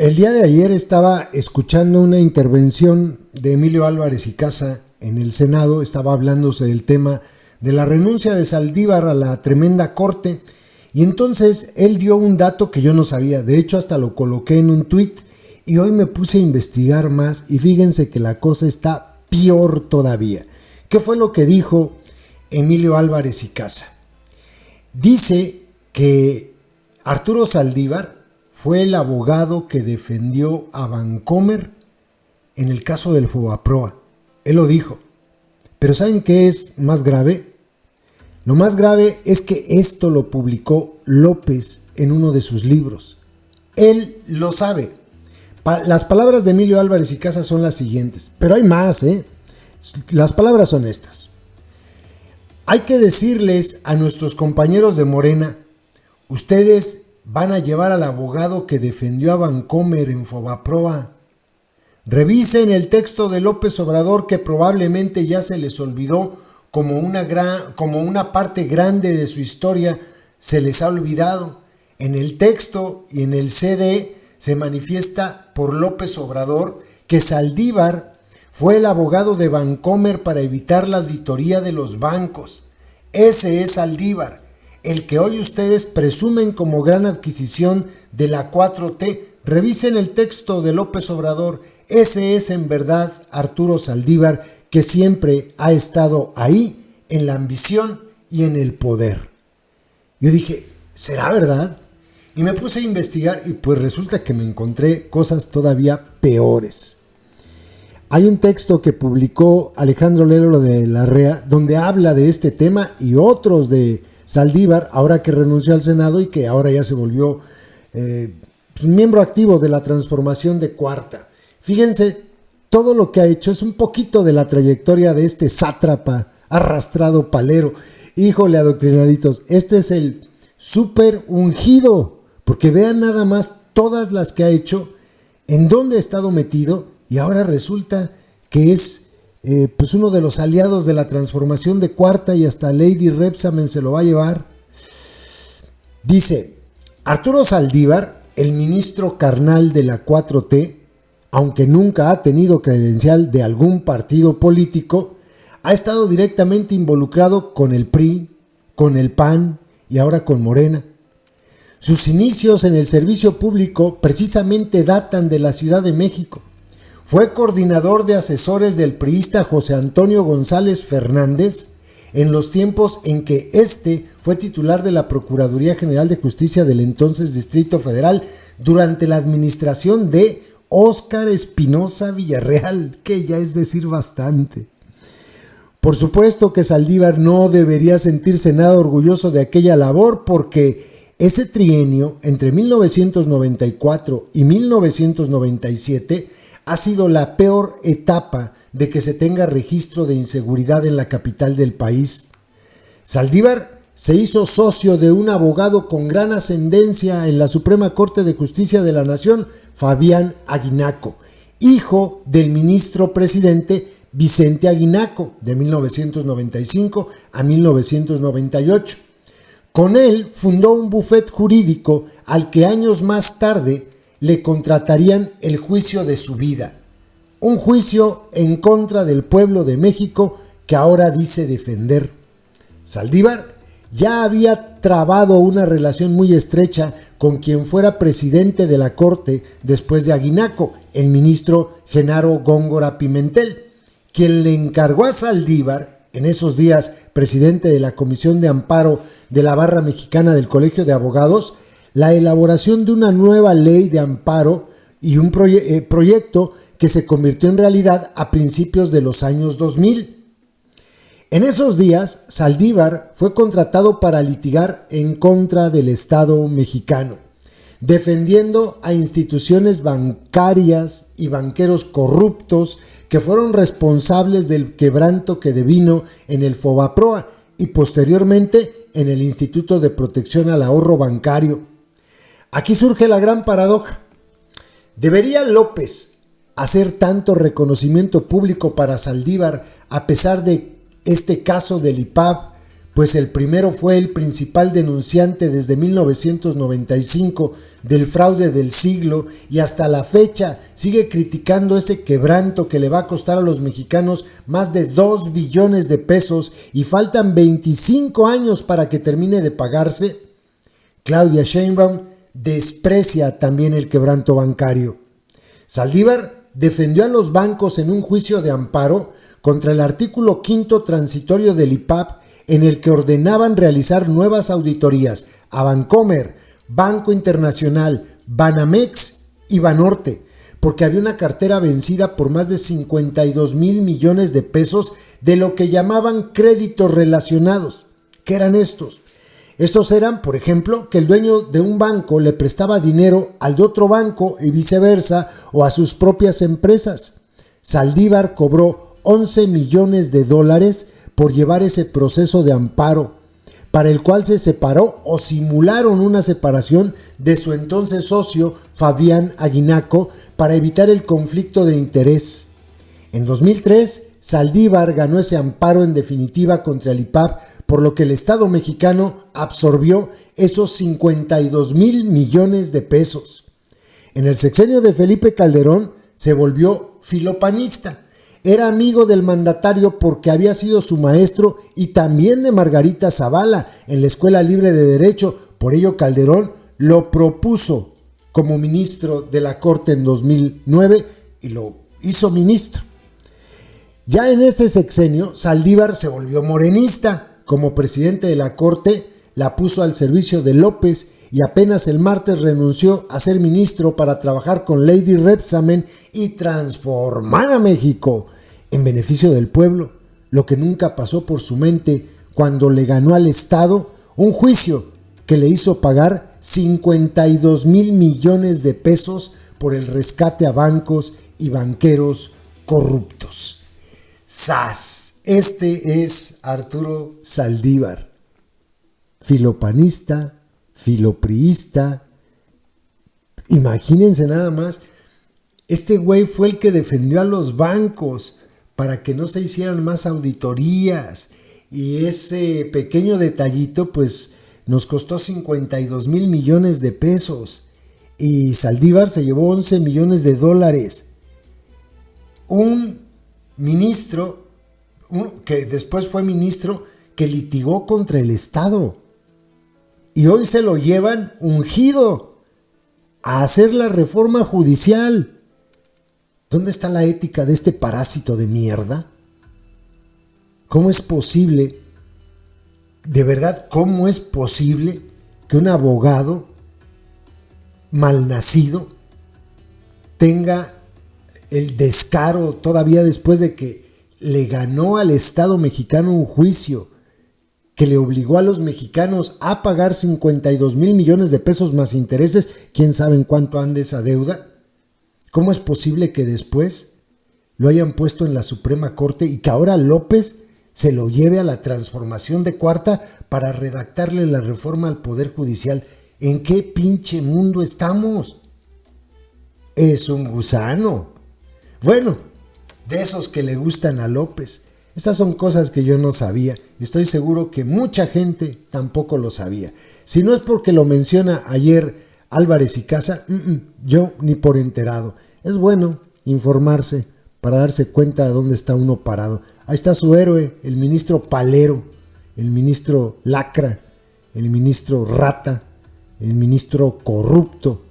El día de ayer estaba escuchando una intervención de Emilio Álvarez y Casa en el Senado. Estaba hablándose del tema de la renuncia de Saldívar a la tremenda corte, y entonces él dio un dato que yo no sabía. De hecho, hasta lo coloqué en un tuit y hoy me puse a investigar más y fíjense que la cosa está peor todavía. ¿Qué fue lo que dijo Emilio Álvarez y Casa? Dice que Arturo Saldívar fue el abogado que defendió a Vancomer en el caso del Fobaproa. Él lo dijo. Pero ¿saben qué es más grave? Lo más grave es que esto lo publicó López en uno de sus libros. Él lo sabe. Las palabras de Emilio Álvarez y Casa son las siguientes, pero hay más, ¿eh? Las palabras son estas. Hay que decirles a nuestros compañeros de Morena, ustedes van a llevar al abogado que defendió a Vancomer en Fobaproa. Revisen el texto de López Obrador, que probablemente ya se les olvidó, como una parte grande de su historia se les ha olvidado. En el texto y en el CD se manifiesta por López Obrador que Saldívar fue el abogado de Vancomer para evitar la auditoría de los bancos. Ese es Saldívar, el que hoy ustedes presumen como gran adquisición de la 4T. Revisen el texto de López Obrador. Ese es en verdad Arturo Saldívar, que siempre ha estado ahí en la ambición y en el poder. Yo dije, ¿será verdad? Y me puse a investigar y pues resulta que me encontré cosas todavía peores. Hay un texto que publicó Alejandro Lelo de la Rea donde habla de este tema y otros de Saldívar, ahora que renunció al Senado y que ahora ya se volvió un miembro activo de la transformación de Cuarta. Fíjense, todo lo que ha hecho es un poquito de la trayectoria de este sátrapa arrastrado palero. Híjole, adoctrinaditos, este es el súper ungido, porque vean nada más todas las que ha hecho, en dónde ha estado metido, y ahora resulta que es pues uno de los aliados de la transformación de Cuarta, y hasta Lady Repsamen se lo va a llevar. Dice, Arturo Saldívar, el ministro carnal de la 4T, aunque nunca ha tenido credencial de algún partido político, ha estado directamente involucrado con el PRI, con el PAN y ahora con Morena. Sus inicios en el servicio público precisamente datan de la Ciudad de México. Fue coordinador de asesores del priista José Antonio González Fernández en los tiempos en que este fue titular de la Procuraduría General de Justicia del entonces Distrito Federal durante la administración de Óscar Espinosa Villarreal, que ya es decir bastante. Por supuesto que Saldívar no debería sentirse nada orgulloso de aquella labor, porque ese trienio entre 1994 y 1997 ha sido la peor etapa de que se tenga registro de inseguridad en la capital del país. Saldívar se hizo socio de un abogado con gran ascendencia en la Suprema Corte de Justicia de la Nación, Fabián Aguinaco, hijo del ministro presidente Vicente Aguinaco, de 1995 a 1998. Con él fundó un bufete jurídico al que años más tarde le contratarían el juicio de su vida. Un juicio en contra del pueblo de México que ahora dice defender. Saldívar ya había trabado una relación muy estrecha con quien fuera presidente de la Corte después de Aguinaco, el ministro Genaro Góngora Pimentel, quien le encargó a Saldívar, en esos días presidente de la Comisión de Amparo de la Barra Mexicana del Colegio de Abogados, la elaboración de una nueva ley de amparo y un proyecto que se convirtió en realidad a principios de los años 2000. En esos días, Saldívar fue contratado para litigar en contra del Estado mexicano, defendiendo a instituciones bancarias y banqueros corruptos que fueron responsables del quebranto que devino en el Fobaproa y posteriormente en el Instituto de Protección al Ahorro Bancario. Aquí surge la gran paradoja. ¿Debería López hacer tanto reconocimiento público para Saldívar a pesar de este caso del IPAB, pues el primero fue el principal denunciante desde 1995 del fraude del siglo y hasta la fecha sigue criticando ese quebranto que le va a costar a los mexicanos más de 2 billones de pesos y faltan 25 años para que termine de pagarse. Claudia Sheinbaum desprecia también el quebranto bancario. Saldívar defendió a los bancos en un juicio de amparo contra el artículo 5º transitorio del IPAP, en el que ordenaban realizar nuevas auditorías a Bancomer, Banco Internacional, Banamex y Banorte, porque había una cartera vencida por más de 52 mil millones de pesos de lo que llamaban créditos relacionados. ¿Qué eran estos? Estos eran, por ejemplo, que el dueño de un banco le prestaba dinero al de otro banco y viceversa, o a sus propias empresas. Saldívar cobró 11 millones de dólares por llevar ese proceso de amparo, para el cual se separó o simularon una separación de su entonces socio Fabián Aguinaco para evitar el conflicto de interés. En 2003, Saldívar ganó ese amparo en definitiva contra el IPAP, por lo que el Estado mexicano absorbió esos 52 mil millones de pesos. En el sexenio de Felipe Calderón se volvió filopanista. Era amigo del mandatario porque había sido su maestro y también de Margarita Zavala en la Escuela Libre de Derecho. Por ello Calderón lo propuso como ministro de la Corte en 2009 y lo hizo ministro. Ya en este sexenio, Saldívar se volvió morenista. Como presidente de la Corte, la puso al servicio de López y apenas el martes renunció a ser ministro para trabajar con Lady Rebsamen y transformar a México en beneficio del pueblo, lo que nunca pasó por su mente cuando le ganó al Estado un juicio que le hizo pagar 52 mil millones de pesos por el rescate a bancos y banqueros corruptos. ¡Sas! Este es Arturo Saldívar, filopanista, filopriista. Imagínense nada más, este güey fue el que defendió a los bancos para que no se hicieran más auditorías, y ese pequeño detallito pues nos costó 52 mil millones de pesos y Saldívar se llevó 11 millones de dólares. Un ministro que después fue ministro que litigó contra el Estado y hoy se lo llevan ungido a hacer la reforma judicial. ¿Dónde está la ética de este parásito de mierda? ¿Cómo es posible, de verdad, cómo es posible que un abogado malnacido tenga el descaro, todavía después de que le ganó al Estado mexicano un juicio que le obligó a los mexicanos a pagar 52 mil millones de pesos más intereses? ¿Quién sabe en cuánto ande esa deuda? ¿Cómo es posible que después lo hayan puesto en la Suprema Corte y que ahora López se lo lleve a la transformación de cuarta para redactarle la reforma al Poder Judicial? ¿En qué pinche mundo estamos? Es un gusano. Bueno, de esos que le gustan a López. Estas son cosas que yo no sabía y estoy seguro que mucha gente tampoco lo sabía. Si no es porque lo menciona ayer Álvarez y Casa, yo ni por enterado. Es bueno informarse para darse cuenta de dónde está uno parado. Ahí está su héroe, el ministro Palero, el ministro Lacra, el ministro Rata, el ministro corrupto,